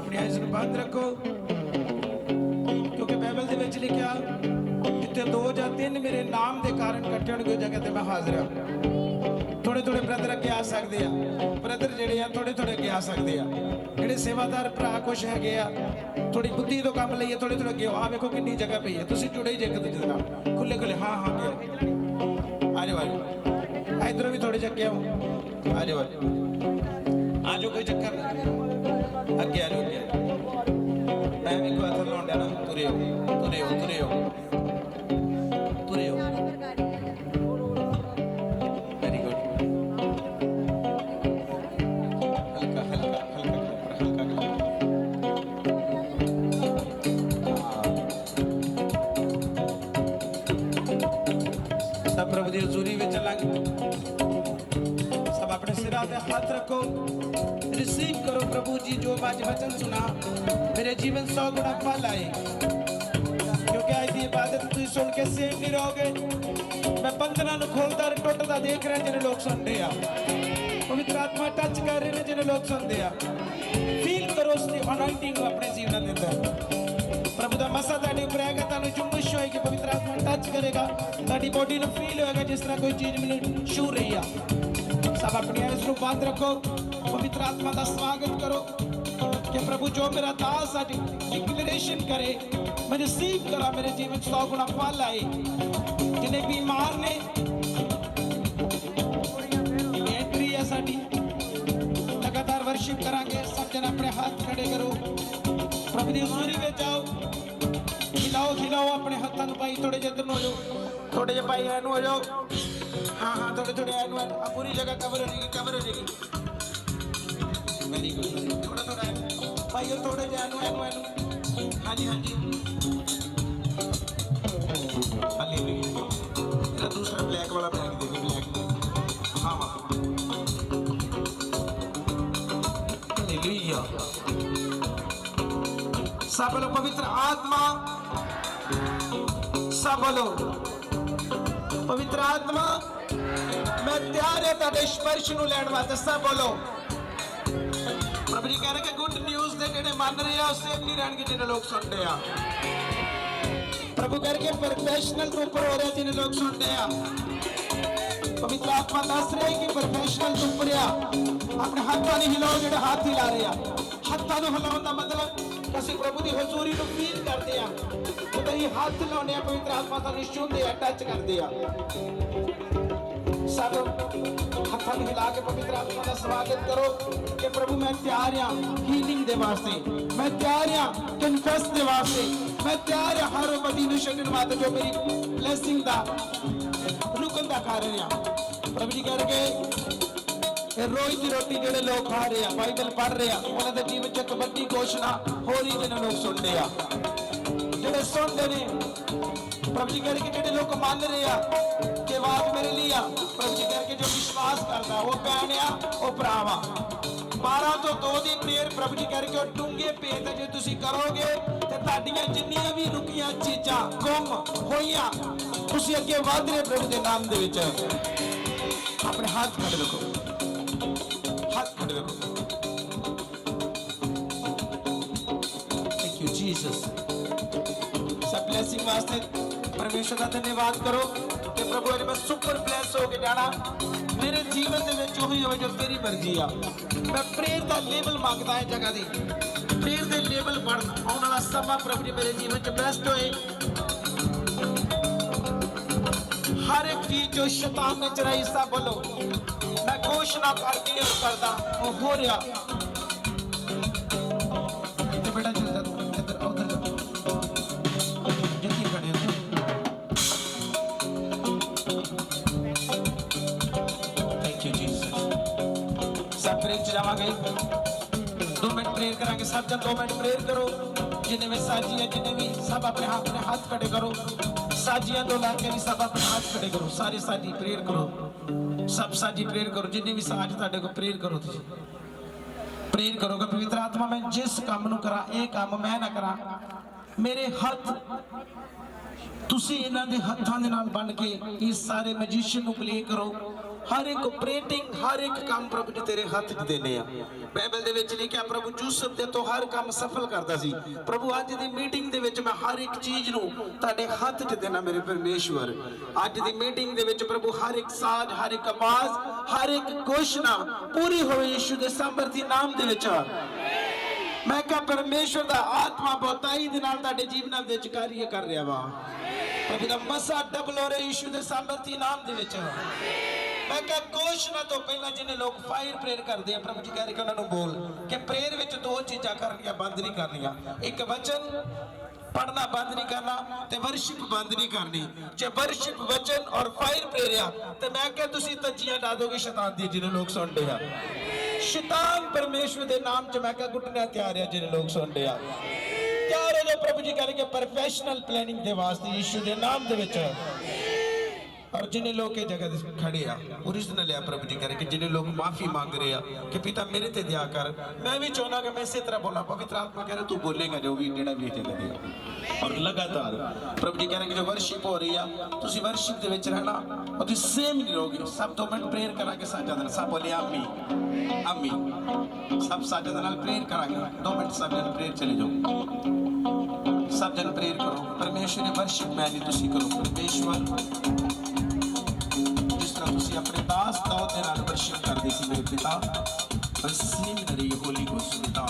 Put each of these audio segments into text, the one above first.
अपनी आइज़ नूं बंद रखो, क्योंकि बाइबल दे विच लिखिया जिथे 2 या 3 मेरे नाम के कारण इकट्ठे होणगे उस जगह ते मैं हाजिर हाँ। थोड़े थोड़े ब्रदर अगे आ सकते हैं, ब्रदर जिहड़े आ थोड़े थोड़े अगे आ सकते हैं, जिहड़े सेवादार भरा कुछ हैगे आ थोड़ी बुद्धि तो काम लईए थोड़े थोड़े अगे आ देखो कितनी जगह पई है, तुसीं जुड़े ही जे एक दूजे नाल खुले खुले हाँ हाँ आ जाओ इधरों भी थोड़े जे अगे आओ आ जाओ कोई चक्कर नहीं अगे आ जाओ अगे मैं भी कोई हथ लाउण ना तुरे हो तुरे हो तुरे हो तुरे हो वेरी गुड हल्का हल्का हल्का हल्का सब प्रभु की हजूरी में चलांगे। सब अपने सिरा पे हाथ रखो, रिसीव करो प्रभु जी जो आज वचन सुना मेरे जीवन 100 गुना फल आए, क्योंकि आज की इबादत तुम सुन के सेम नहीं रहोगे। मैं बंधना खोलता टुटता देख रहा जिन्हें लोग सुनते हैं, पवित्र आत्मा टच कर रहे हैं जिन्हें लोग सुनते हैं। फील करो उसकी अनॉइंटिंग अपने जीवन के अंदर। प्रभु का मसा ताड़े ऊपर आएगा, तानू जुम्बिश होएगी, पवित्र आत्मा टच करेगा, ताड़ी बॉडी में फील होएगा जिस तरह कोई चीज मैंने छू रही है। सब अपनी आइज़ को बंद रखो, पवित्र आत्मा का स्वागत करो कि प्रभु जो मेरा दास आज डिक्लेरेशन करे मैं रिसीव करा, मेरे जीवन 100 गुना फल आए। जिन्हें बीमार ने एंट्री है साडी, लगातार वर्शिप करांगे। सब जन अपने हाथ खड़े करो, प्रभु की हजूरी में जाओ, हिलाओ हिलाओ अपने हाथों को भाई, थोड़े जे इधर हो जाओ, थोड़े जे भाई एनू हो जाओ, हाँ हाँ थोड़े थोड़े एनू पूरी जगह कवर हो जाएगी कवर हो जाएगी। वेरी गुड थोड़ा थोड़ा भाई थोड़े जे एनू एनू एनू हाँ जी हाँ जी हालेलुया। मेरा दूसरा ब्लैक वाला बैग देखो, ब्लैक हाँ हालेलुया। सब बोलो पवित्र आत्मा, सब बोलो पवित्र आत्मा मैं तैयार है तेरे स्पर्श नूं लैण वास्ते। सब बोलो प्रभु जी कह रहे कि गुड न्यूज़ दे जेड़े मान रहे हैं उससे नहीं रहणगे जिन्हें लोग सुन रहे हैं। प्रभु करके प्रोफेशनल रूप पर हो रहे जिन्हें लोग सुन रहे हैं। पवित्र आत्मा दस रहे कि प्रोफेशनल रूप पर अपने हाथों नहीं हिलाओ, जेड़े हाथ हिला रहे हैं हाथों नूं हिलाउण दा मतलब ਅਸੀਂ प्रभु की हजूरी को फील करते हैं, तो ये हाथ लाने पवित्र आत्मा सानू छूंदे आ टच करते हैं। सब हाथों में हिला के पवित्र आत्मा का स्वागत करो कि प्रभु मैं तैयार हाँ हीलिंग दे वास्ते, मैं तैयार हाँ कन्फेस दे वास्ते, मैं तैयार हाँ हर बदी नूं छड्डण वास्ते जो मेरी ब्लेसिंग दा रुकन दा कारण है। प्रभु जी कह रहे रोज की रोटी जेडे लोग खा रहे हैं, बाइबल पढ़ रहे हैं, उन्होंने जीवन च एक बड़ी घोषणा हो रही जिन्हें लोग सुन रहे हैं, जेडे सुनते ने। प्रभु जी कह रहे कि जेडे लोग मान रहे हैं कि बात मेरे लिए, प्रभु जी कह के जो विश्वास करता वो भैन आ वो भरावा। 12 तो 2 दी प्रेयर प्रभु जी कह रहे कि डूंगे भेद जो तुसी करोगे ते ताड़ियां जिन्नियां भी रुकियां चीज़ां गुम होइयां तुसी अगे वध रहे प्रभु के नाम दे विच। अपने हाथ खड़े रखो, थैंक यू जीसस। सब ब्लेसिंग वास्ते परमेश्वर का धन्यवाद करो कि प्रभु आज मैं सुपर ब्लेस हो के जाना, मेरे जीवन में वही हो जो तेरी मर्जी आ। मैं प्रेयर का लेवल मांगता है जगह दी, प्रेयर के लेवल बढ़ना आने वाला समा प्रभु जी मेरे जीवन च बेस्ट होए। हर एक चीज जो शैतान ने चराई सा बोलो मैं घोषणा करती और करता वो हो रहा। बेटा चल जा इधर उधर जल्दी खड़े हो। Thank you Jesus. सब प्रेयर जावांगे 2 मिनट प्रेयर करांगे। सब जन 2 मिनट प्रेयर करो। जिन्हें में साजी है जिन्हें भी सब अपने हाथ खड़े करो। साजियां 2 लाख के भी सब अपने हाथ खड़े करो। सारे साजी प्रेयर करो, सब साजी प्रेयर करो। जिन्हें भी साज ताड़े को प्रेयर करो, प्रेयर करोगे पवित्र आत्मा मैं जिस काम नूं करा ये काम मैं ना करा, मेरे हाथ तुसी इन्हां दे हत्थां दे नाल बन के इस सारे मैजिशियन नूं प्ले करो। हर एक ऑपरेटिंग हर एक काम प्रभु जी तेरे हाथ च देने आ। बाइबल दे विच लिखिया प्रभु यूसुफ दे तो हर काम सफल करदा सी। प्रभु अज दी मीटिंग दे विच मैं हर एक चीज नूं तुहाडे हाथ च देना मेरे परमेश्वर। अज दी मीटिंग दे विच प्रभु हर एक साज हर एक आवाज हर एक घोषणा पूरी होवे यीशु दे सामर्थी नाम दे विच। मैं कहा परमेश्वर दा आत्मा बहुताई दे नाल तुहाडे जीवनां दे विच कार्य कर रहा वा। प्रभु दा मसा डबल हो रहा यीशु दे सामर्थी नाम दे विच। मैं कहा घोषणा तो पहला जिन्हें लोग फायर प्रेयर करते हैं प्रभु जी कह रहे कि उन्होंने बोल कि प्रेयर विच दो चीज़ां करनियां बंद नहीं करनियां। एक वचन पढ़ना बंद नहीं करना ते वर्शिप बंद नहीं करनी। जे वर्शिप वचन और फायर प्रेयर आ ते मैं कहा तुसीं तज्जियां ला दोगे शैतान दी जिन्हें लोग सुनते हैं। शैतान परमेश्वर दे नाम च मैं कहा घुटना तैयार है जिन्हें लोग सुनते हैं। तैयार हो जो प्रभु जी कह रहे कि प्रोफेशनल प्लानिंग दे वास्ते यीशु दे नाम दे विच। और जिन्हें लोग ये जगह खड़े आ ओरिजिनल है प्रभु जी कह रहे कि जिन्हें लोग माफी मांग रहे हैं कि पिता मेरे ते दया कर। मैं भी चाहना कि मैं इसी तरह बोला। पवित्र आत्मा कह रहे तू बोलेगा जो भी जेड़ा भी चले दे। और लगातार प्रभु जी कह रहे कि जो वर्शिप हो रही है तुसी वर्शिप दे विच रहना और तुसी सेम नहीं रहोगे। सब 2 मिनट प्रेयर करांगे साजा दे सब बोले आमी आमी सब साजा दे नाल प्रेयर करांगे 2 मिनट सब जन प्रेयर चले जाओ। सब जन प्रेयर करो परमेश्वर ने वर्शिप मैं नहीं तुसी करो। परमेश्वर तुसी अपने दास दाऊद दे नाल वर्शिप करदे सी मेरे पिता रिसीव करी होली घोस्ट पिता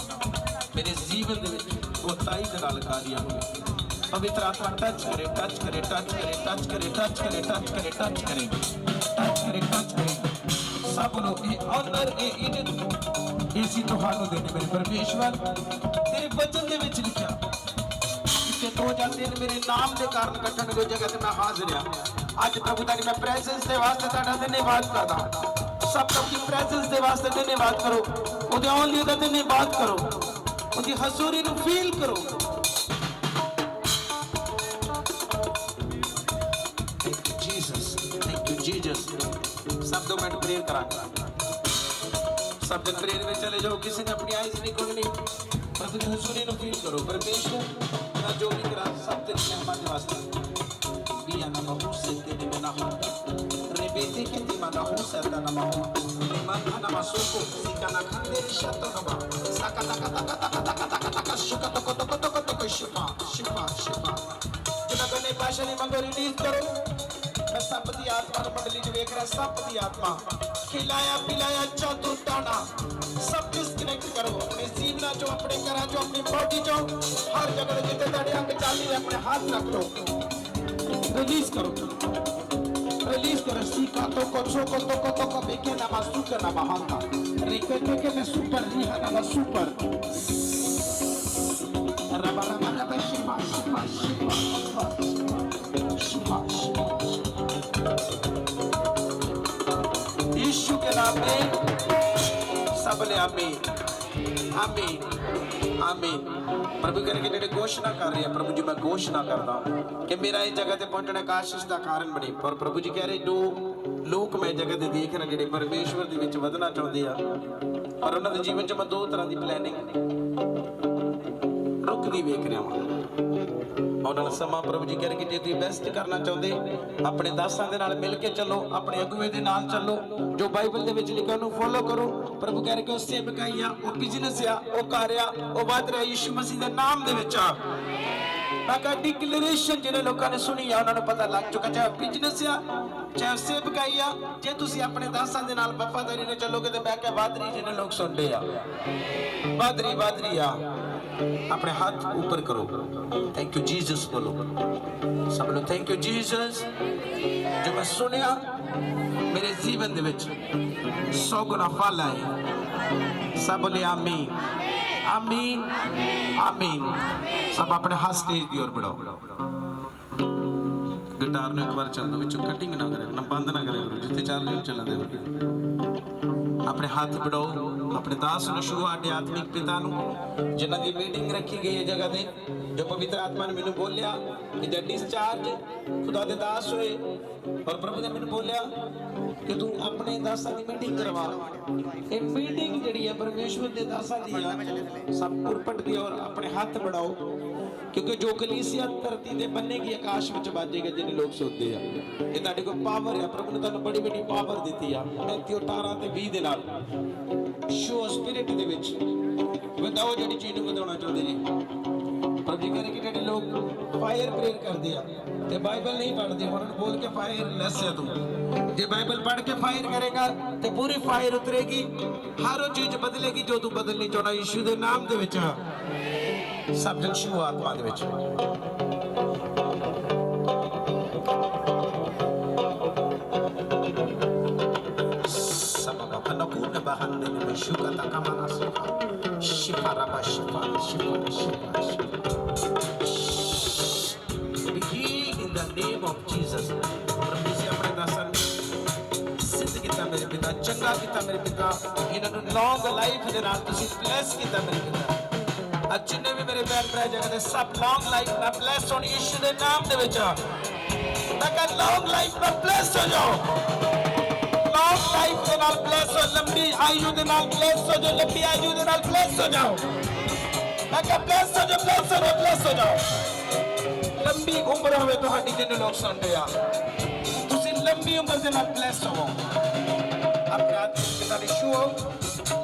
मेरे जीवन दे विच बहुताई दे नाल कार्य होवे। पवित्र आत्मा टच करे टच करे टच करे टच करे टच करे टच करे टच करे टच करे टच करे। सब लोग ये ऑनर ये इज्जत इसी तुहानू देने मेरे परमेश्वर। तेरे वचन दे विच लिखिया कि 2 या 3 मेरे नाम दे कारण कट्ठन कोई जगह ते मैं हाजिर आ। आज प्रभु तारी मैं प्रेजेंस दे वास्ते ताड़ा धन्यवाद करदा। सब लोग की प्रेजेंस दे वास्ते धन्यवाद करो। ओदे ओनली दा धन्यवाद करो। ओदी हजूरी नु फील करो। Thank you Jesus. सब 2 मिनट प्रेयर करांगे। सब जन प्रेयर में चले जाओ। किसी ने अपनी आईज नहीं खोलनी। प्रभु की हजूरी नु फील करो। परमेश्वर ना जो भी करा सब तेरे मेहमान दे वास्ते Ana mahuse tene menahu rebete kiti manahu satana mahu liman ana masuko sikana khanderi shato naba sakata kata kata kata kata kata kata shukata koto koto koto koto shifa shifa shifa जिन्हें बने भाषा ने मंगो release करो। मैं संपत्ति आत्मा को मंडली जो देख रहा सब दी आत्मा खिलाया पिलाया जादू टाना सब डिस्कनेक्ट करो। अपने जीवना जो अपने करा जो अपनी बॉडी जो हर जगह जितने तड़े आके चाली अपने हाथ रख लो रिलीज करो रिलीज करो। सीखा तो को बेके ना मासूका ना महांगा रिके के मैं सुपर रिहा ना सुपर रबा रबा रबा शिवा शिवा शिवा शिवा यीशु के नाम में सब ले आमीन आमीन आमीन। प्रभु करेंगे जेडे घोषणा कर रहे हैं प्रभु जी मैं घोषणा करदा कि मेरा इस जगह ते पहुंचना एक आशीष दा कारण बने। पर प्रभु जी कह रहे जो लोग मैं जगह ते देख रहा जेडे परमेश्वर दे विच वधना चाहते आ पर उन्हां दे जीवन च मैं 2 तरह दी प्लानिंग रुकदी वेख रहा हां। उन्होंने समा प्रभु जी कह रहे कि जे तुसीं बेस्ट करना चाहते अपने दासां दे नाल मिल के चलो अपने अगुवे दे नाल चलो जो बाइबल दे विच लिखा उन्हें फॉलो करो। प्रभु कह रहे कि उससे सेवकाई आ वो बिजनेस आ वो कार्य आ वो वध रहा यीशु मसीह दे नाम दे विच आ। ताकि डिक्लेरेशन जिन्हें लोगों ने सुनी है उन्होंने पता लग चुका चाहे बिजनेस आ चाहे सेवकाई आ जे तुसीं अपने दासां दे नाल वफादारी नाल चलोगे तो मैं कह वादरी जिन्हें लोग सुनते आ वादरी आ। अपने हाथ ऊपर करो थैंक यू जीसस बोलो सब लोग थैंक यू जीसस। जो मैं सुनिया मेरे जीवन दे विच 100 गुना फल आए। सब बोले आमीन आमीन आमीन। सब अपने हाथ स्टेज की ओर बढ़ाओ। गिटार ने एक बार चलना विचों कटिंग ना करे ना बंद ना करे जिथे चार रहे चला दे। अपने हाथ बढ़ाओ अपने दास ने शुरू आध्यात्मिक पिता जिन्हों की मीटिंग रखी गई है जगह दे जो पवित्र आत्मा ने मैंने बोलिया कि जब डिस्चार्ज खुदा दे दास हुए और प्रभु ने मैंने बोलिया कि तू अपने दासां दी मीटिंग करवा। ये मीटिंग जिहड़ी है परमेश्वर दे दासां दी है, सब पुरपट दी और अपने हाथ बढ़ाओ, क्योंकि जो कलीसिया धरती ते बनेगी आकाश विच बाजेगा जिन्हें लोग सोचते हैं। ये तुहाडे कोल पावर है, प्रभु ने तुहानू बड़ी बड़ी पावर दी है। 18 ते 20 दे नाल शो स्पिरिट दे विच बताओ जिहड़ी चीज़ नूं वधाउणा चाहुंदे जी। प्रभु जी कहने कि जेडे लोग फायर प्रेयर करते हैं ते बाइबल नहीं पढ़ते, उन्होंने बोल के फायर लेस है तू। जे बाइबल पढ़ के फायर करेगा तो पूरी फायर उतरेगी, हर वो चीज बदलेगी जो तू बदलनी चाहना। यीशु के नाम दे विच सब जन शु आत्मा दे विच। सब बाबा नकून बहन ने यीशु का तकमाना शिफा रबा शिफा शिफा शिफा in the name of Jesus। परमेश्वर अपने दासन सिद्ध किता मेरे पिता, चंगा किता मेरे पिता, इन्होंने लॉन्ग लाइफ दे नाल तुसी ब्लेस किता मेरे पिता। आज जिन्ने भी मेरे भैन भरा जगह दे सब लॉन्ग लाइफ ना ब्लेस होनी यीशु दे नाम दे विच। मैं कह लॉन्ग लाइफ ना ब्लेस हो जाओ, लॉन्ग लाइफ दे नाल ब्लेस हो, लंबी आयु दे नाल ब्लेस हो जाओ, लंबी आयु दे नाल ब्लेस हो जाओ। मैं कह ब्लेस हो जाओ, ब्लेस हो जाओ, ब्लेस हो जाओ। लंबी उम्र होवे तुहाडी जिन्ने लोग सुनते आ, तुसी लंबी उम्र दे नाल ब्लेस हो। अपने आत्मिक पिता दी छुओ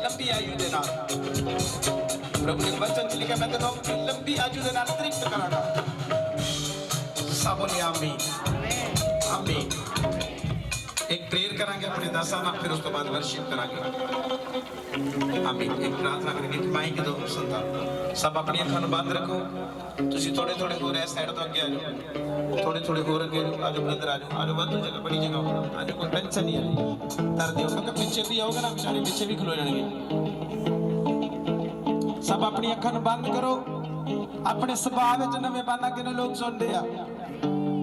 लंबी आयु दे नाल। प्रभु ने वचन च लिखा मैं तेनों लंबी आयु दे नाल तृप्त करांगा। सब बोले आमीन आमीन। एक प्रेयर करांगे अपने दासां नाल, फिर उस तो बाद वर्शिप करांगे। आमीन। एक प्रार्थना करेंगे कि माइक दो संता सब अपनी अखां नूं बंद रखो। तुसी थोड़े थोड़े हो रहे साइड तो अगे आ जाओ, थोड़े थोड़े हो अगे आज ब्रदर आ जाओ, आज वाधू जगह बड़ी जगह आज कोई टेंशन नहीं है। कर दियो क्योंकि पीछे भी आओगे ना बेचारे पीछे भी खलो जाएंगे। सब अपनी अखां नूं बंद करो। अपने सुभाव विच नवें बाना किने लोग सुनते आ,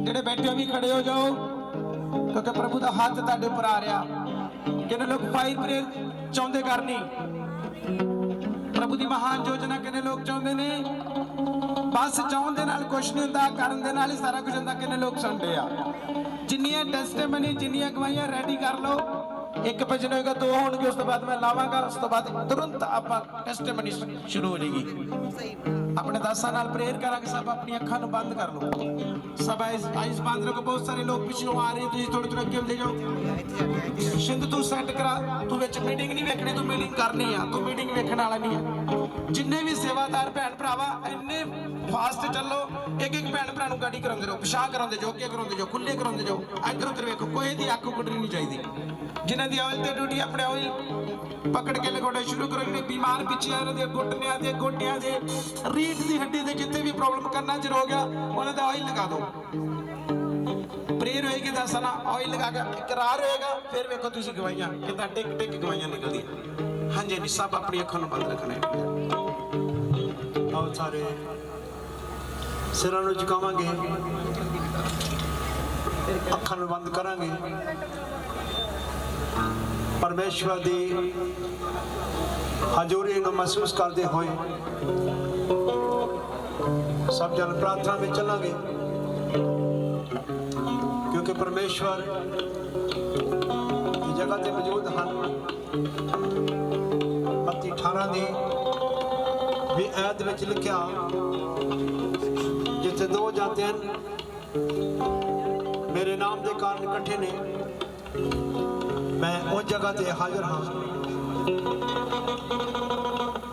जेडे बैठे हो भी खड़े हो जाओ क्योंकि प्रभु का हाथ तुहाडे उपर आ रहा। किने लोग फायर प्रेयर चाहुंदे करनी, प्रभु की महान योजना किने लोग चाहुंदे ने। बस चाहन दे नाल कुछ नहीं हुंदा, करन दे नाल ही सारा कुछ हुंदा। किने लोग सुनते आ, जिन्नियां टेस्टिमनी जिन्नियां गवाहियां रेडी कर लो। एक भजन होगा, दो होणगे, उस तो बाद मैं लावांगा, उस तो बाद तुरंत आपां टेस्टिमनी शुरू हो जाएगी। अपने दासां नाल प्रेयर करांगे। सब अपनी अखां नूं बंद कर लो। सब आइज बंद रखो। बहुत सारे लोग पिछों आ रहे, तुसीं थोड़े थोड़े अगे होंदे जाओ। शिंद तू सैट करा, तू विच मीटिंग नहीं वेखनी, तू मीटिंग करनी आ, तू मीटिंग वेखण वाला नहीं है। जिन्ने भी सेवादार भैन भरावा इन्ने फास्ट चलो, एक एक भैन भरा नूं गाड़ी करांदे रहो, पिछां करांदे जाओ, अगे करांदे जाओ, खुले करांदे जाओ। इधर उधर वेखो, कोई दी अख उगड़नी नहीं चाहिदी। जिन्हां दी ऑयल ते ड्यूटी अपने ऑयल पकड़ के लगोड़े शुरू करो। जिहड़े बीमार पिछे आ रहे घुटनियां दे गोडियां दे रीढ़ दी हड्डी दे जिथे भी प्रॉब्लम करना जर हो गया उन्हें तो ऑयल लगा दो। प्रेयर होएगी दासां नाल ऑयल लगा के इकरार होएगा, फिर वेखो तुसीं गवाहियां किदां टिक टिक गवाहियां निकलदी। हाँ जी सब अपनी अखां नूं बंद रखने। आओ सारे सिरां नूं झुकावांगे, अखां नूं बंद करांगे। परमेश्वर की हजूरी को महसूस करते हुए सब जन प्रार्थना में चलांगे, क्योंकि परमेश्वर की जगह से मौजूद हैं। मत्ती 18 की भी ऐत में लिखा, जिथे दो जाते हैं मेरे नाम के कारण इकट्ठे ने, मैं उस जगह ते हाजिर हाँ।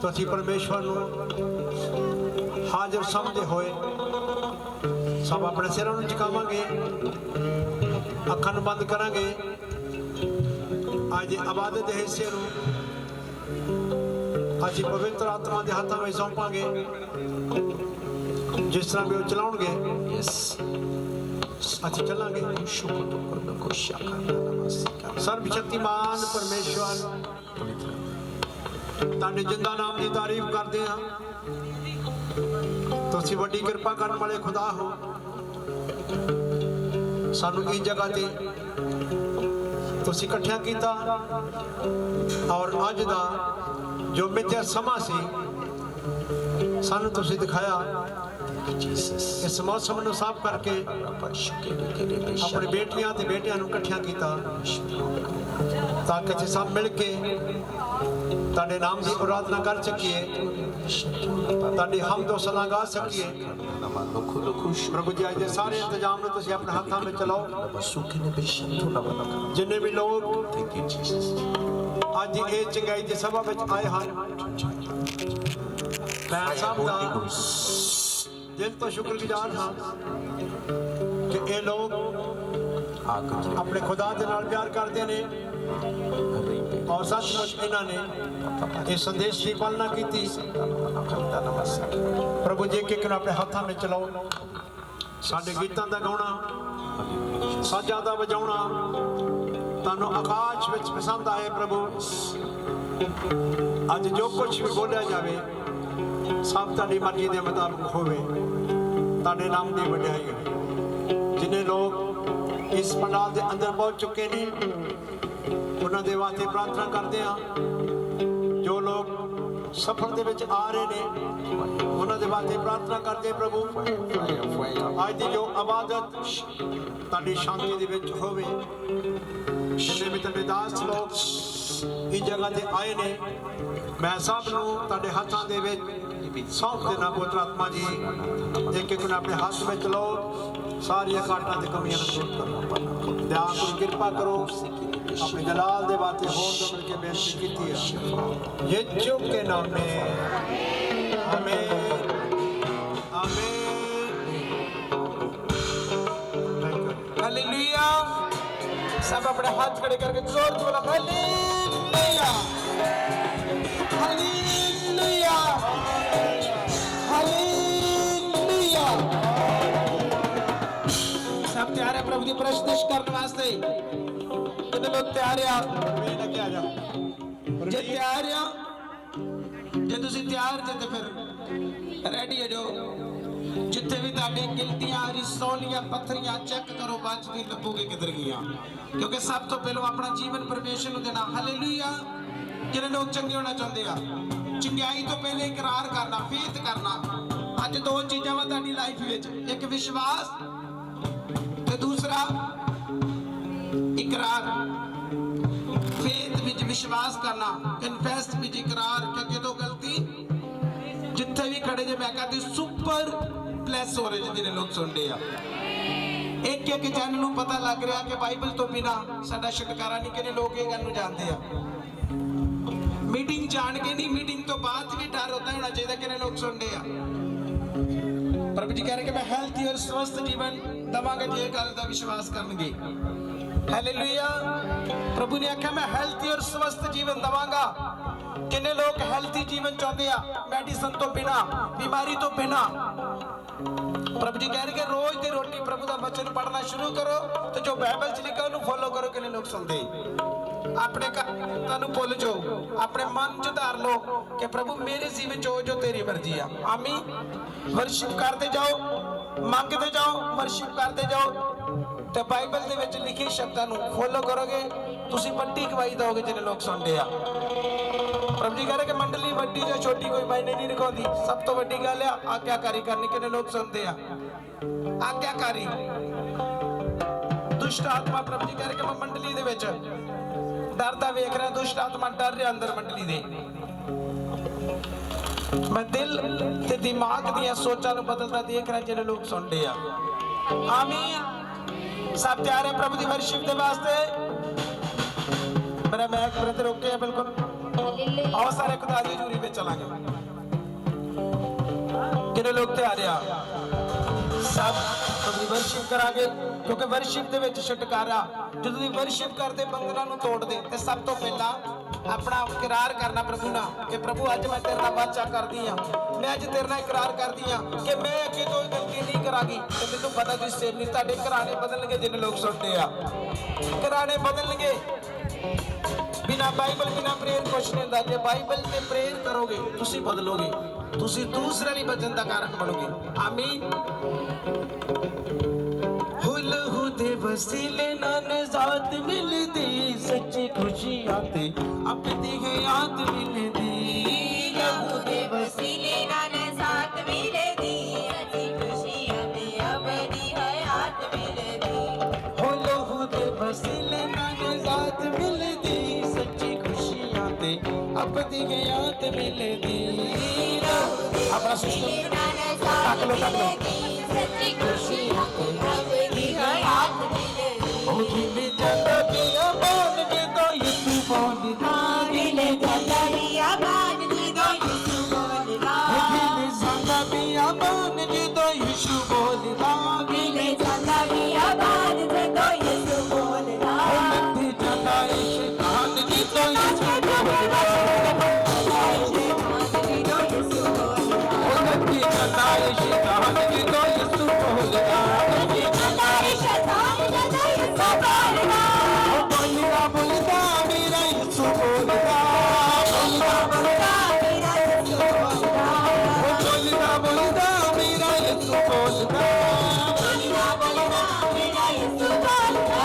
तो असीं परमेश्वर नूं हाजिर समझते हुए सब अपने सिरों नूं झुकावांगे, अखां नूं बंद करांगे। अज इबादत के हिस्से नूं असीं पवित्र आत्मा के हाथों में सौंपांगे, जिस तरह भी वो चलाउणगे असीं चलांगे। सर्वशक्तिमान परमेश्वर तुहाडे जिंदा नाम की तारीफ करते हैं। तुसीं वड्डी किरपा करने वाले खुदा हो। सानू इस जगह ते तुसीं इकट्ठा कीता और अज दा जो मिथ्या समा सी सानू तुसीं दिखाया इस मौसम ਨੂੰ ਸਾਫ਼ ਕਰਕੇ ਆਪਣੇ ਬੇਟੀਆਂ ਤੇ ਬੇਟਿਆਂ ਨੂੰ ਇਕੱਠਿਆਂ ਕੀਤਾ ਤਾਂ ਕਿ ਅਸੀਂ ਸਭ ਮਿਲ ਕੇ ਤੁਹਾਡੇ ਨਾਮ ਦੀ ਆਰਾਧਨਾ ਕਰ ਸਕੀਏ ਤੁਹਾਡੀ ਹਮਦ ਸਨਾ ਗਾ ਸਕੀਏ ਪ੍ਰਭੂ ਜੀ ਅੱਜ ਦੇ ਸਾਰੇ ਇੰਤਜ਼ਾਮ ਨੂੰ ਤੁਸੀਂ ਆਪਣੇ ਹੱਥਾਂ ਵਿੱਚ ਚਲਾਓ ਜਿੰਨੇ ਵੀ ਲੋਕ ਅੱਜ ਇਹ ਚੰਗਾਈ ਦੀ ਸਭਾ ਵਿੱਚ ਆਏ ਹਨ ਮੈਂ ਸਭ ਦਾ ਦਿਲ ਤੋਂ ਸ਼ੁਕਰਗੁਜ਼ਾਰ ਹਾਂ ਕਿ ਇਹ ਲੋਕ ਆਪਣੇ ਖੁਦਾ ਦੇ ਨਾਲ ਪਿਆਰ ਕਰਦੇ ਨੇ ਔਰ ਸੱਚਮੁੱਚ ਇਹਨਾਂ ਨੇ ਇਸ ਸੰਦੇਸ਼ ਦੀ ਪਾਲਣਾ ਕੀਤੀ ਪ੍ਰਭੂ ਜੀ ਕਿ ਆਪਣੇ ਹੱਥਾਂ ਵਿੱਚ ਚਲਾਓ ਸਾਡੇ ਗੀਤਾਂ ਦਾ ਗਾਉਣਾ ਸਾਜ਼ਾਂ ਦਾ ਵਜਾਉਣਾ ਤੁਹਾਨੂੰ ਆਕਾਸ਼ ਵਿੱਚ ਪਸੰਦ ਆਏ ਪ੍ਰਭੂ ਅੱਜ ਜੋ ਕੁਝ ਵੀ ਬੋਲਿਆ ਜਾਵੇ ਸਭ ਤੁਹਾਡੀ ਮਰਜ਼ੀ ਦੇ ਮੁਤਾਬਕ ਹੋਵੇ ਤੁਹਾਡੇ ਨਾਮ ਦੀ ਵਡਿਆਈ ਹੋਵੇ ਜਿੰਨੇ ਲੋਕ ਇਸ ਪੰਡਾਲ ਦੇ ਅੰਦਰ ਪਹੁੰਚ ਚੁੱਕੇ ਨੇ ਉਹਨਾਂ ਦੇ ਵਾਸਤੇ ਪ੍ਰਾਰਥਨਾ ਕਰਦੇ ਹਾਂ ਜੋ ਲੋਕ ਸਫ਼ਰ ਦੇ ਵਿੱਚ ਆ ਰਹੇ ਨੇ ਉਹਨਾਂ ਦੇ ਵਾਸਤੇ ਪ੍ਰਾਰਥਨਾ ਕਰਦੇ ਪ੍ਰਭੂ ਅੱਜ ਦੀ ਜੋ ਇਬਾਦਤ ਤੁਹਾਡੀ ਸ਼ਾਂਤੀ ਦੇ ਵਿੱਚ ਹੋਵੇ ਜਿੰਨੇ ਵੀ ਤੁਹਾਡੇ ਦਾਸ ਲੋਕ ਇਸ ਜਗ੍ਹਾ ਤੇ ਆਏ ਨੇ ਮੈਂ ਸਭ ਨੂੰ ਤੁਹਾਡੇ ਹੱਥਾਂ ਦੇ ਵਿੱਚ ਸੌਂਪ ਦੇਣਾ ਪੁੱਤਰ ਆਤਮਾ ਜੀ ਇੱਕ ਇੱਕ ਨੂੰ ਆਪਣੇ ਹੱਥ ਵਿੱਚ ਲਓ ਸਾਰੀਆਂ ਘਾਟਾਂ ਤੇ ਕਮੀਆਂ ਨੂੰ ਦੂਰ ਕਰੋ ਦਇਆ ਕਰੋ ਕਿਰਪਾ ਕਰੋ ਆਪਣੇ ਜਲਾਲ ਦੇ ਵਾਸਤੇ ਹੋਰ ਤੋਂ ਮਿਲ ਕੇ ਬੇਨਤੀ ਕੀਤੀ ਹੈ ਯਿਸੂ ਕੇ ਨਾਮ में आमीन हालेलुया सब अपने हाथ खड़े करके जोर से बोला हालेलुया हालेलुया हालेलुया सब तैयार है प्रभु की प्रस्तुति करने वास्ते कितने लोग तैयार हैं जे तैयार हैं जे तुसी तैयार जे तो फिर रेडी हो जाओ जिथे भी ताड़ी गिलतियां रिसौलियां पत्थरियां चेक करो बाज नहीं लभोगे किधर गया क्योंकि सब तो पहले अपना जीवन परमेश्वर को देना हालेलुया जिन्हें लोग चंगे होना चाहते हैं चंगाई तो पहले इकरार करना फेथ करना अज दो चीज़ां वा ताड़ी लाइफ विच एक विश्वास ते दूसरा इकरार फेथ विच विश्वास करना कन्फेस विच इकरार क्योंकि तो गलती जिथे भी खड़े जे मैं कहती सुपर प्लस हो रहे जिन्हें लोग सुन रहे हैं एक एक जन नूं पता लग रहा कि बाइबल तो बिना साडा छुटकारा नहीं किने लोग ये गल नूं जानते हैं मीटिंग जान के नहीं मीटिंग तो बाद भी डर होता होना चाहिए किने लोग सुन रहे हैं प्रभु जी कह रहे कि मैं हेल्थी और स्वस्थ जीवन दवांगा जे गल दा विश्वास करनगे हालेलुया प्रभु ने आख्या मैं हेल्थी और स्वस्थ जीवन दवांगा किन्ने लोग हेल्थी जीवन चाहते हैं मेडिसिन तो बिना बीमारी तो बिना प्रभु जी कह रहे कि रोज दी रोटी प्रभु का वचन पढ़ना शुरू करो तो जो बाइबल च लिखा उन्हें फॉलो करो किन्ने लोग सुनते अपने तनु भुल जाओ अपने मन च धार लो कि प्रभु मेरे जीवन च हो जो तेरी मर्जी है आमीन वर्शिप करते जाओ मंगते जाओ वर्शिप करते जाओ तो बाइबल दे विच लिखे शब्दां नूं फॉलो करोगे तुसीं वड्डी गवाही दोगे जिन्हें लोग सुनते हैं प्रभु जी कह रहे कि मंडली वड्डी या छोटी कोई मायने नहीं रखती सब तो वड्डी गल है आज्ञाकारी करनी किन्ने लोग सुनते हैं आज्ञाकारी दुष्ट आत्मा प्रभु जी कह रहे कि मैं मंडली दे विच डरदा वेख रहा दुष्ट आत्मा डर रहा अंदर मंडली दे मैं दिल ते दिमाग दी सोचां नूं बदलदा देख रहा जिन्हें लोग सुनते हैं आमीन सब तैयार है प्रभु दी वर्शिप दे वास्ते मेरा मैक ब्रदर ओके है बिल्कुल और सारे खुदा दी हजूरी में चलांगे कितने लोग तैयार हैं सब अपनी वर्शिप करांगे क्योंकि वर्शिप दे विच छुटकारा जदों दी वर्शिप करते बंधनां नूं तोड़ दे ते सब तो पहला अपना इकरार करना प्रभु ना कि प्रभु अज मैं तेरे नाल वाचा करदी हां मैं अज तेरे नाल इकरार करदी हां कि मैं अगे कोई गलती नहीं करांगी ते मैनूं पता तुसीं सिर नहीं तुहाडे घराने बदलणगे जिन्ने लोग सुनते आ घराने बदलणगे बिना बाइबल बिना प्रेयर कुछ नहीं होता जे बाइबल से प्रेयर करोगे तुसी बदलोगे तुसी दूसरे नहीं बचन का कारण बनोगे आमीन हुल हुदे वसीले ना नजात मिलती सच्ची खुशी आते अपनी हयात मिलती हुदे वसीले ना नजात मिलती अब दी याद मिले दी अपना सिस्टम ताक लो सच्ची खुशी अब दी याद मिले ओ दिल जंदा पिया मान के तो यीशु बोलदा दिल जलरिया बान दी दो यीशु बोलदा ओ दिल जंदा पिया मान के तो यीशु बोलदा दिल जलरिया बान दी दो यीशु बोलदा नदी जंदा शैतान की तो यीशु बोलदा ओ नदी जंदा शैतान की तो यीशु बोलदा बोलदा बोलदा मेरा यीशु बोलदा बोलदा बोलदा मेरा यीशु बोलदा बोलदा बोलदा मेरा यीशु बोलदा बोलदा बोलदा मेरा यीशु बोलदा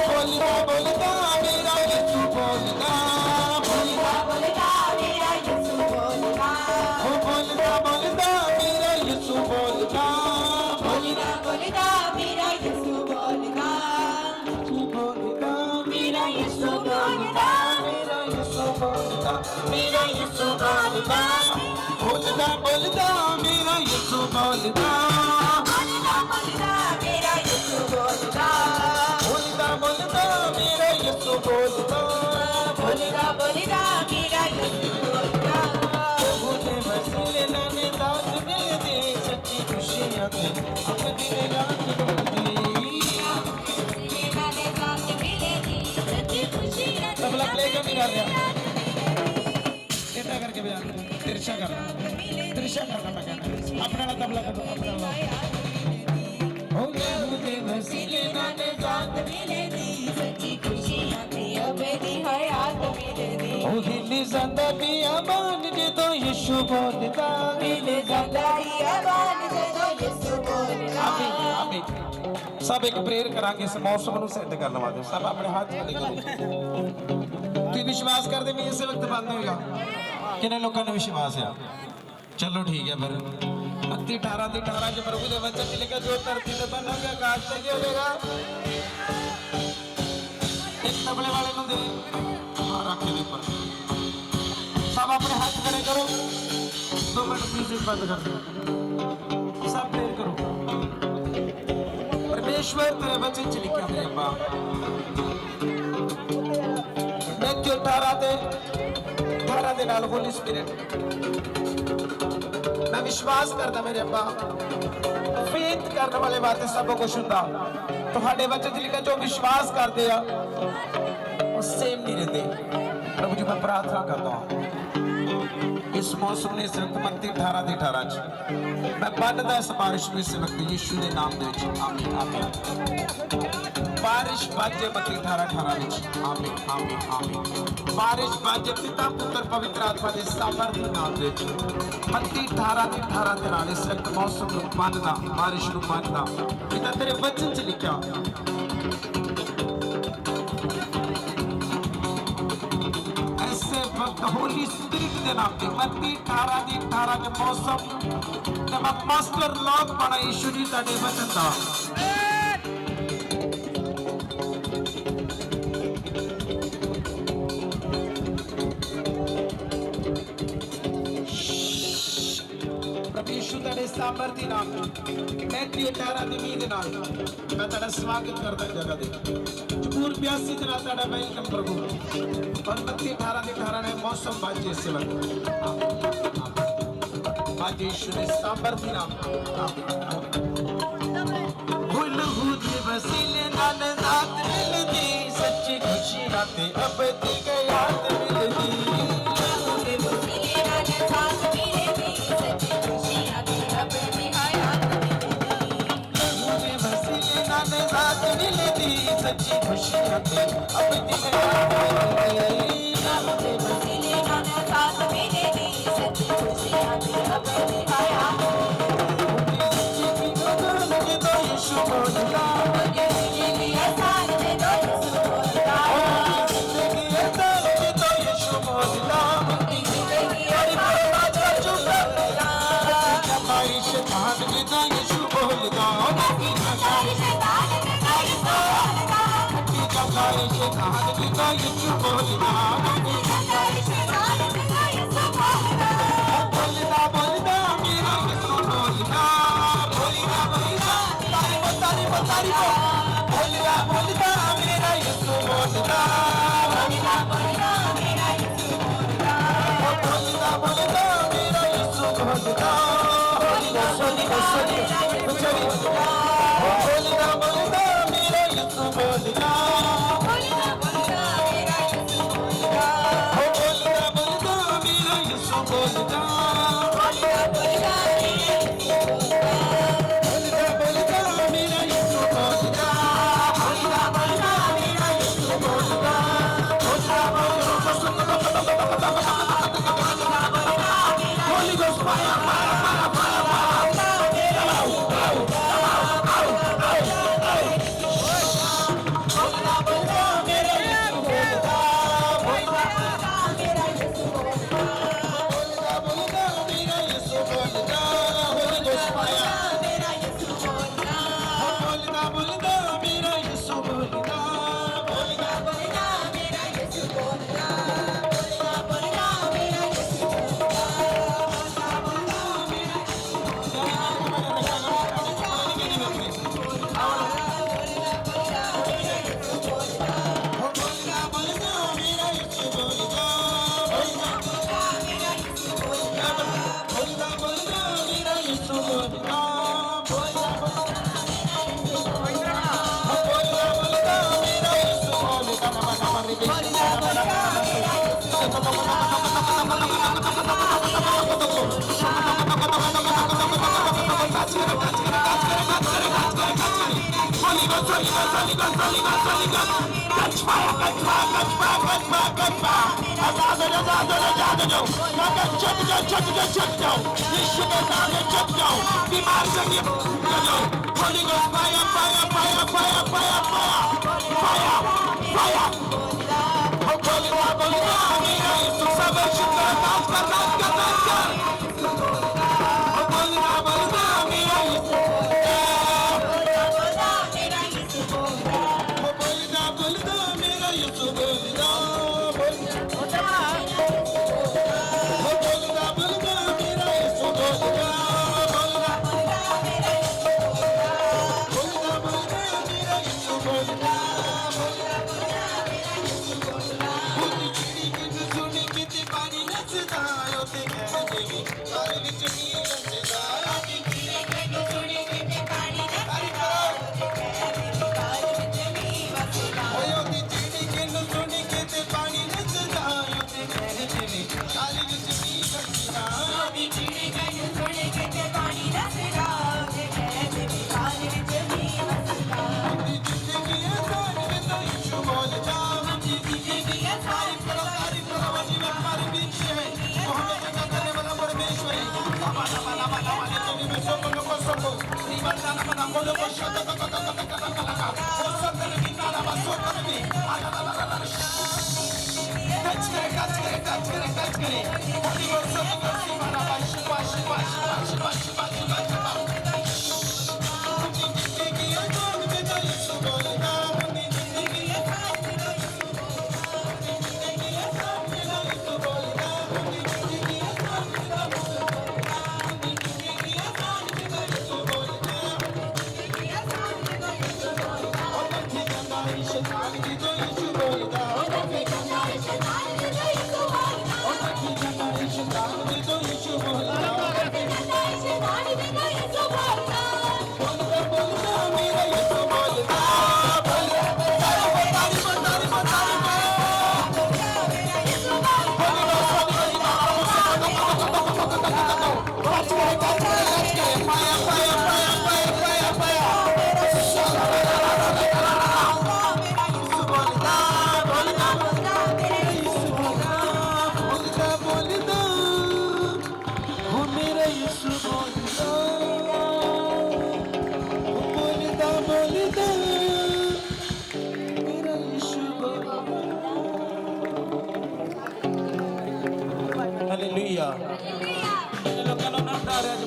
बोलदा बोलदा मेरा यीशु बोलदा बोलदा बोलदा मेरा यीशु बोलदा बोलदा बोलदा मेरा यीशु बोलदा बोलदा बोलदा मेरा यीशु बोलदा मेरा यीशु बोलदा मेरा यीशु बोलदा मेरा यीशु बोलदा बोलदा बोलदा मेरा यीशु बोलदा बोलदा बोलदा मेरा यीशु बोलदा बोलदा बोलदा मेरा यीशु बोलदा बोलदा बोलदा मेरा यीशु बोलदा मुझे वसीले नाने दास मिल दे सच्ची खुशियां दे अपनी याद मिलती तबला प्ले क्यों नहीं कर रहा इतना करके बजा तिरछा करना मैं कहना अपना वाला तबला कर दो अपना वाला हो गया मुझे वसीले नाने दास ओ दिल ज़िंदा भी अमान दे दो यीशु बोलदा आमीन सब एक प्रेयर करांगे इस मौसम ਨੂੰ ਸੈੱਟ ਕਰਨ ਵਾਸਤੇ सब अपने हाथ खड़े करो तू विश्वास कर दे मैं इस वक्त बंद होएगा कितने लोगों ने विश्वास है चलो ठीक है फिर 18 जो प्रभु के वचन लिखा जो धरती पे बनोगे आकाश पे क्या होगा एक तबले वाले को दे हां रख के ऊपर सब अपने हाथ खड़े करो 2 मिनट म्यूजिक बंद कर दो सब प्रेयर करो परमेश्वर तेरे वचन च लिखा है अब्बा मैथ्यू 18 ਦੇ ਨਾਲ ਹੋਲੀ ਸਪਿਰਿਟ मैं विश्वास करता मेरे अब्बा फेथ करने वाले बातें सब कुछ ਹੁੰਦਾ ਤੁਹਾਡੇ वचन च लिखा जो विश्वास करते ਆ ਉਹ सेम नहीं रहते प्रभु जी मैं प्रार्थना करता हूं इस मौसम ने इस वक्त 18 च मैं बनदा इस बारिश में इस वक्त यीशु के नाम दे विच आमीन आमीन बारिश बाजे 18 विच आमीन आमीन आमीन बारिश बाजे पिता पुत्र पवित्र आत्मा के सामर्थ नाम दे विच 18 ਦੇ ਨਾਲ इस वक्त मौसम ਨੂੰ ਬੰਨਦਾ बारिश ਨੂੰ ਬੰਨਦਾ पिता तेरे वचन च लिखा ऐसे वक्त होली स्पिरिट के नाम से 18 के मौसम जब मास्टर लॉक बना यीशु जी का वचन था यीशु तेरे सामर्थी नाम मैथ्यू 18 ਦੀ 20 ਦੇ ਨਾਲ मैं तेरा स्वागत करता जगह दे जबूर 82 ਦੇ ਨਾਲ तेरा वेलकम प्रभु और 18 ने मौसम बाजे से वक्त बाजे यीशु ने सामर्थी नाम भूल हुद वसीले नाल दात मिलदी सच्ची खुशी आते अब दी याद मिलदी सच्ची खुशी आते अब दी यीशु बोलदा शैतान जिदा यीशु बोलदा शैतान जिदा यीशु बोलदा तारी को बोलता बोलता मेरा यीशु बोलता बोलता बोलता मेरा यीशु बोलता बोलता बोलता मेरा यीशु बोलता बोलता बोलता मेरा यीशु बोलता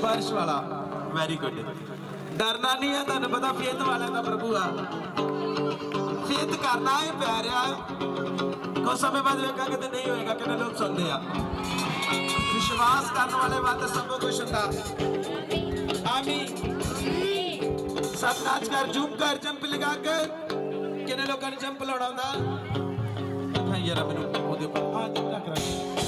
बारिश वाला वेरी गुड डरना नहीं है तुहानू पता फेथ वाले का प्रभु आ फेथ करना है पै रहा है कुछ समय बाद वेखा कि नहीं होएगा कि लोग सुनते हैं विश्वास करने वाले बात सब कुछ होता आमीन साथ नाच कर झूम कर जंप लगा कर किने लोगों ने जंप लड़ाਉਂਦਾ हाँ यार मैंने ਉਹਦੇ ਉੱਪਰ हाथ रख रहा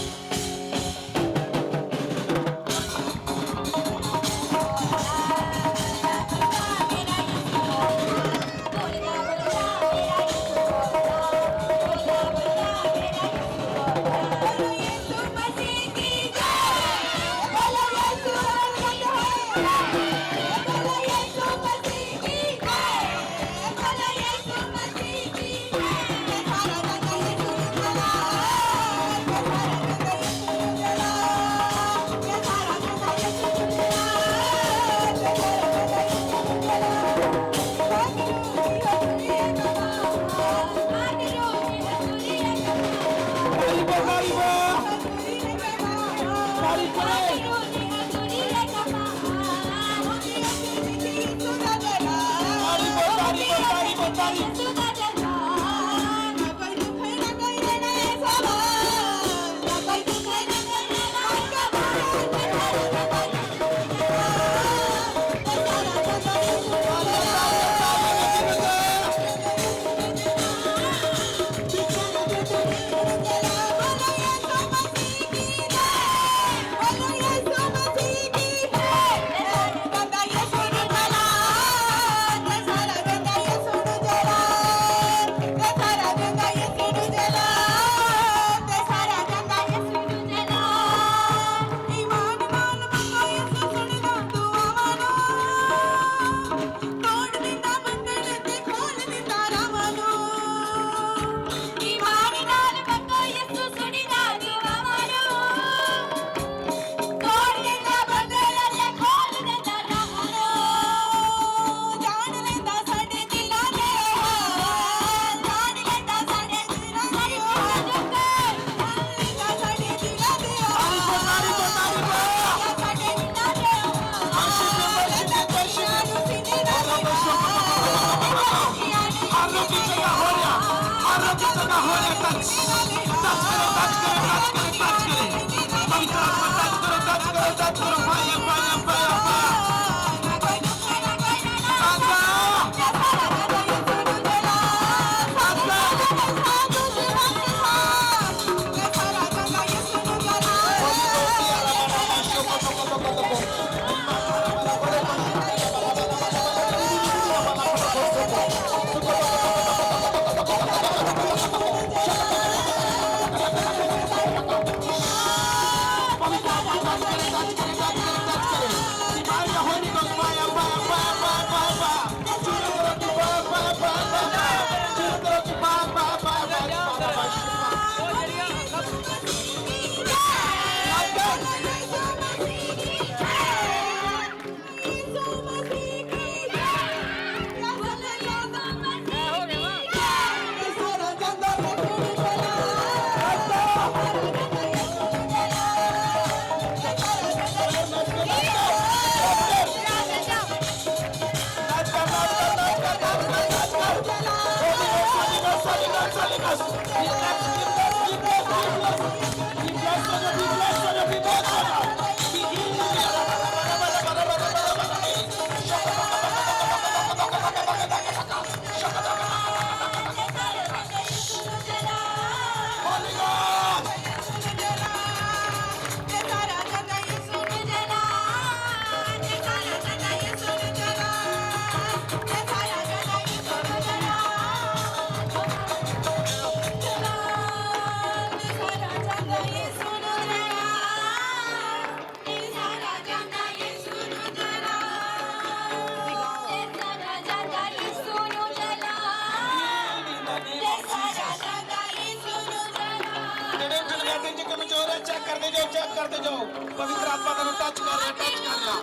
चेक करते जाओ पवित्र आत्मा तेन टच कर रहा टच कर रहा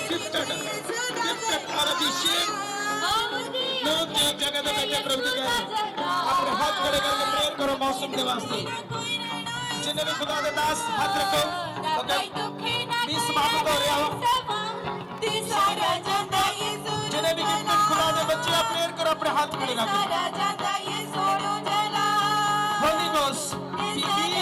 गिफ्टेड आर अभिषेक लोग एक जगह पे बैठे प्रभु जी अपने हाथ खड़े करके प्रेयर करो मौसम के वास्ते जिन्हें भी खुदा के दास हाथ रखो भी समाप्त हो रहा हो जिन्हें भी गिफ्टेड खुदा के बच्चे प्रेयर करो अपने हाथ खड़े रखो Holy Ghost, be filled.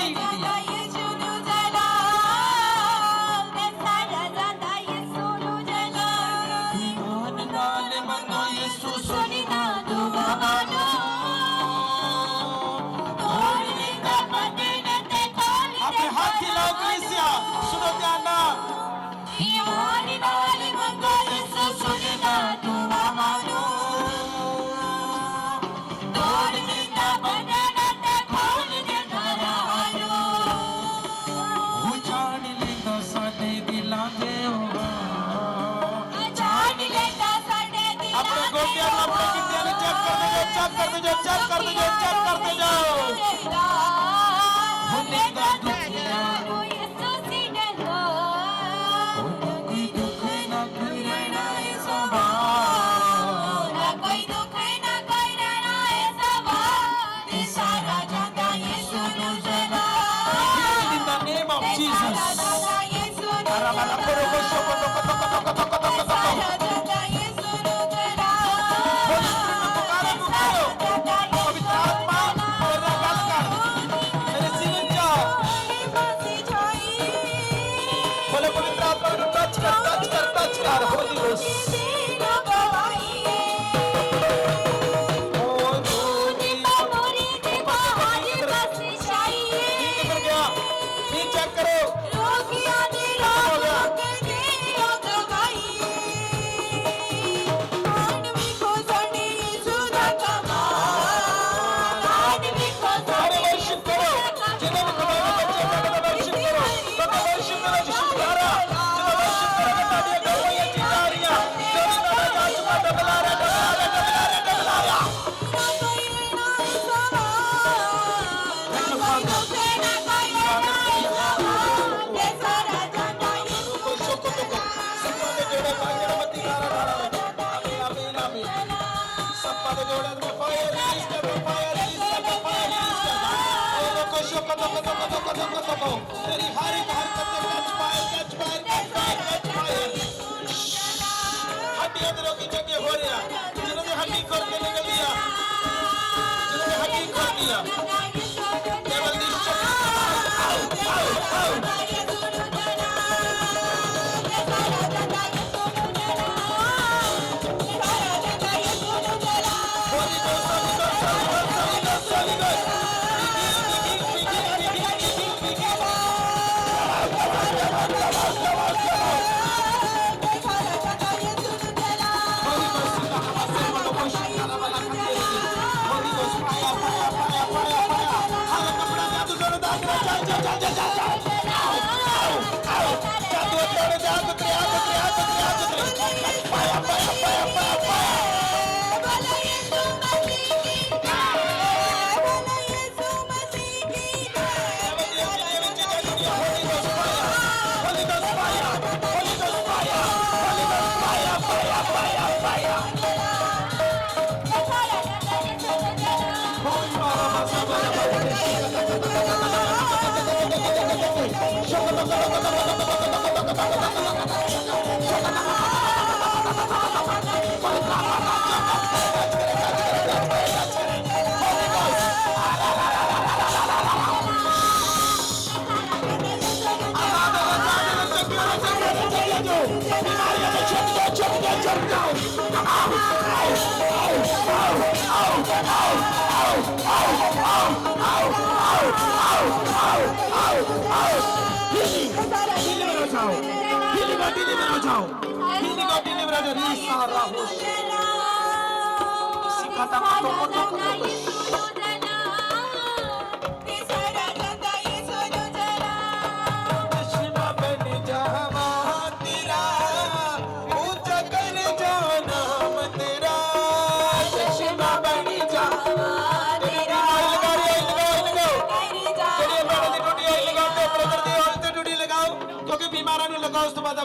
Check करते जाओ, चेक करते जाओ, चेक करते जाओ। In the name of Jesus. पवित्र आत्मा मेरा गल कर, मेरे जीवन जाओ। बोले पवित्र आत्मा को टच कर, टच कर, टच कर। होली घोस्ट किधर गया? भी चेक करो। अरे वर्शिप करो, जिन्हें भी खुदा ने बच्चे का बड़ा वर्शिप करो, बड़ा वर्शिप करो, जिसको बुलारा, जिन्हें वर्शिप करो, बता दिया करो ये चितारियाँ, जो भी बड़ा जात में डबला रहा, डबला रहा, डबला रहा, डबला रहा। तेरी हर एक हरकत में catch fire, catch fire, catch fire, catch fire। हड्डियां दिलों की जगह हो रहा, जिन्होंने हड्डी खोल के निकल लिया, जिन्होंने हड्डी खोल लिया, केवल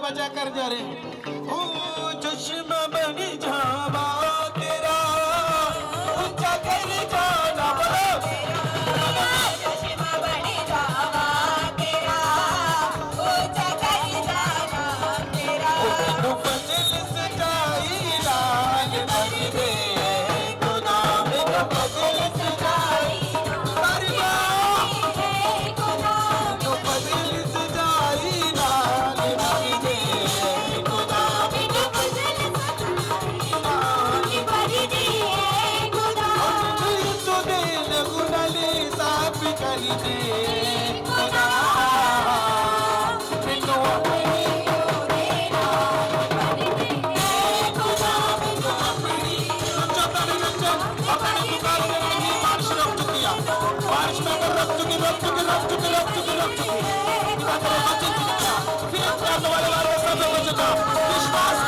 बचा कर जा रहे ओ चश्मा बनी जावा तेरा ऊंचा कर जाना बोलो चश्मा बनी जावा तेरा ऊंचा कर जाना तेरा तो फजल सजाई लाल बनी दे खुदा में तो फजल सजाई परवा खुदा तो फजल सजाई लाल बनी दे विश्वास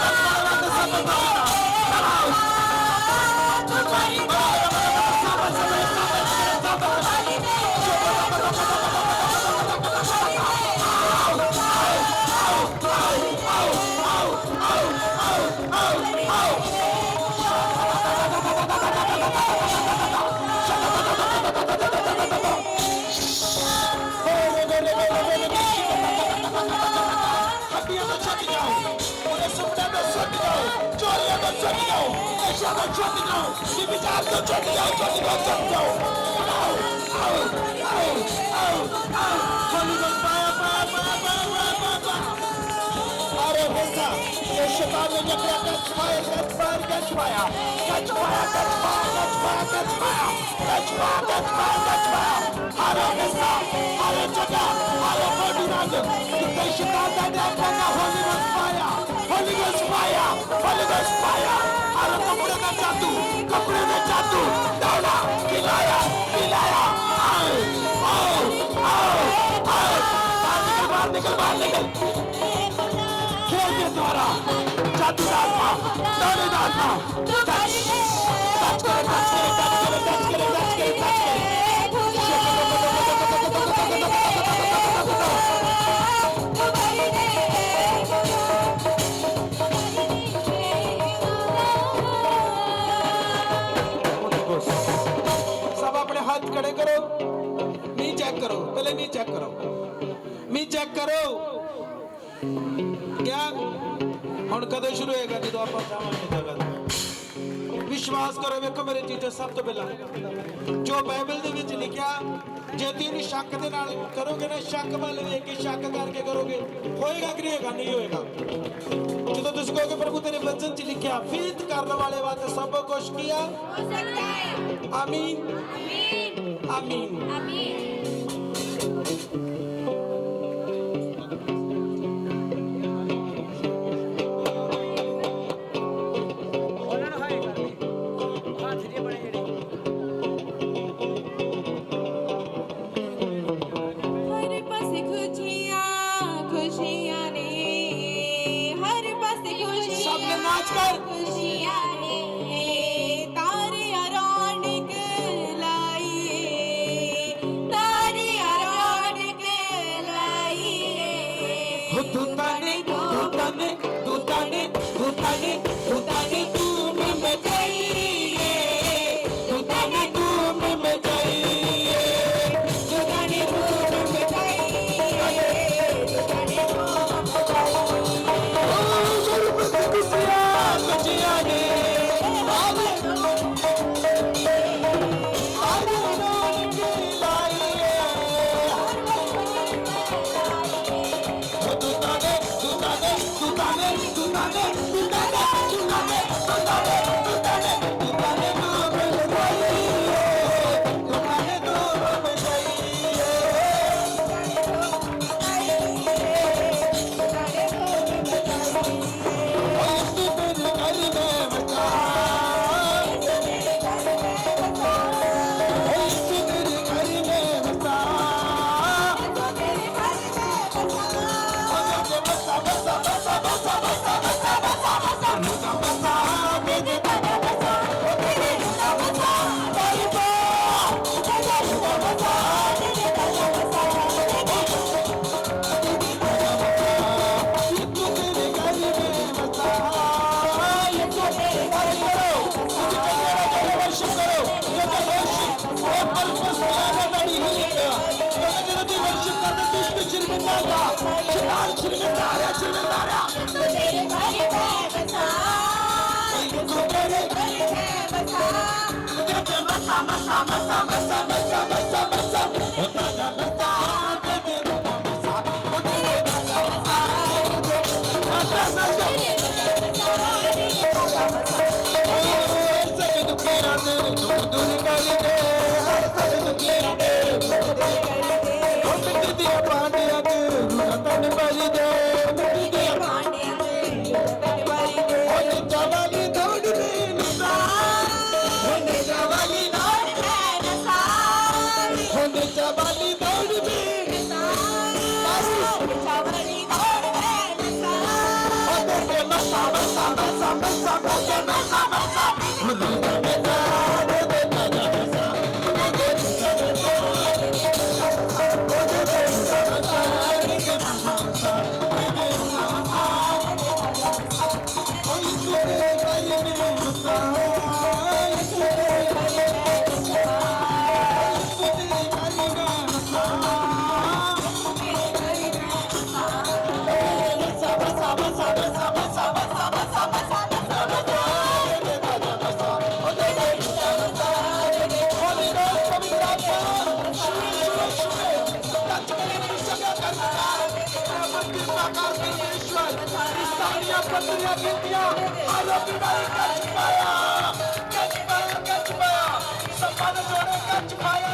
Chama, chama, não. Limitado, chama, não, chama, não, chama, não. Au, au, au, au, au. Holy Ghost fire, fire, fire, fire, fire, fire, fire. अरे बेटा, ये शैतान ने जब catch fire, catch fire, catch fire, catch fire, catch fire, catch fire, catch fire, catch fire, catch fire, catch fire. अरे बेटा, अरे जगह, अरे बॉडी रंग, ये शैतान ने जब Holy Ghost fire, Holy Ghost fire, Holy Ghost fire. अरे कपड़े में जादू, दाना, खिलाया, खिलाया, आओ, आओ, आओ, आओ, बाहर निकल, बाहर निकल. खेल के द्वारा जादू डालना, दाने डालना, टच करे, टच करे, टच करे, टच करे, टच करे, टच करे. सब अपने हाथ खड़े करो, नी चेक करो, पहले नी चेक करो, नी चेक करो. क्या ਹੁਣ ਕਦੋਂ ਸ਼ੁਰੂ ਹੋਏਗਾ ਜਦੋਂ ਆਪਾਂ ਜਾਵਾਂਗੇ ਜਗ੍ਹਾ ਤੇ ਵਿਸ਼ਵਾਸ ਕਰੋ. ਵੇਖੋ ਮੇਰੇ ਚੀਜ਼ਾਂ ਸਭ ਤੋਂ ਪਹਿਲਾਂ ਜੋ ਬਾਈਬਲ ਦੇ ਵਿੱਚ ਲਿਖਿਆ ਜੇ ਤੁਸੀਂ ਸ਼ੱਕ ਦੇ ਨਾਲ ਕਰੋਗੇ ਨਾ ਸ਼ੱਕ ਵੱਲ ਵੇਖ ਕੇ ਸ਼ੱਕ ਕਰਕੇ ਕਰੋਗੇ ਹੋਏਗਾ ਕਿ ਨਹੀਂ ਹੋਏਗਾ ਨਹੀਂ ਹੋਏਗਾ. ਜਦੋਂ ਤੁਸੀਂ ਕਹੋਗੇ ਪ੍ਰਭੂ ਤੇਰੇ ਵਚਨ 'ਚ ਲਿਖਿਆ ਫੇਥ ਕਰਨ ਵਾਲੇ ਵਾਸਤੇ ਸਭ ਕੁਝ ਕੀਆ हो सकता है ਆਮੀਨ आमीन ਆਮੀਨ. आमीन हर पासे खुशियां ने हर पासे सबने नाच कर. खुशियां ने तारे रौनक लाइए दूताने दूताने दूताने दूताने दूताने धूम मचाइए दूताने धूम मचाइए दूताने धूम मचाइए दूताने खुशियाँ ने साकार परमेश्वर इस सारियां पत्रियां गिनतियां आलो की बारी कच पाया सपन जोड़े कच पाया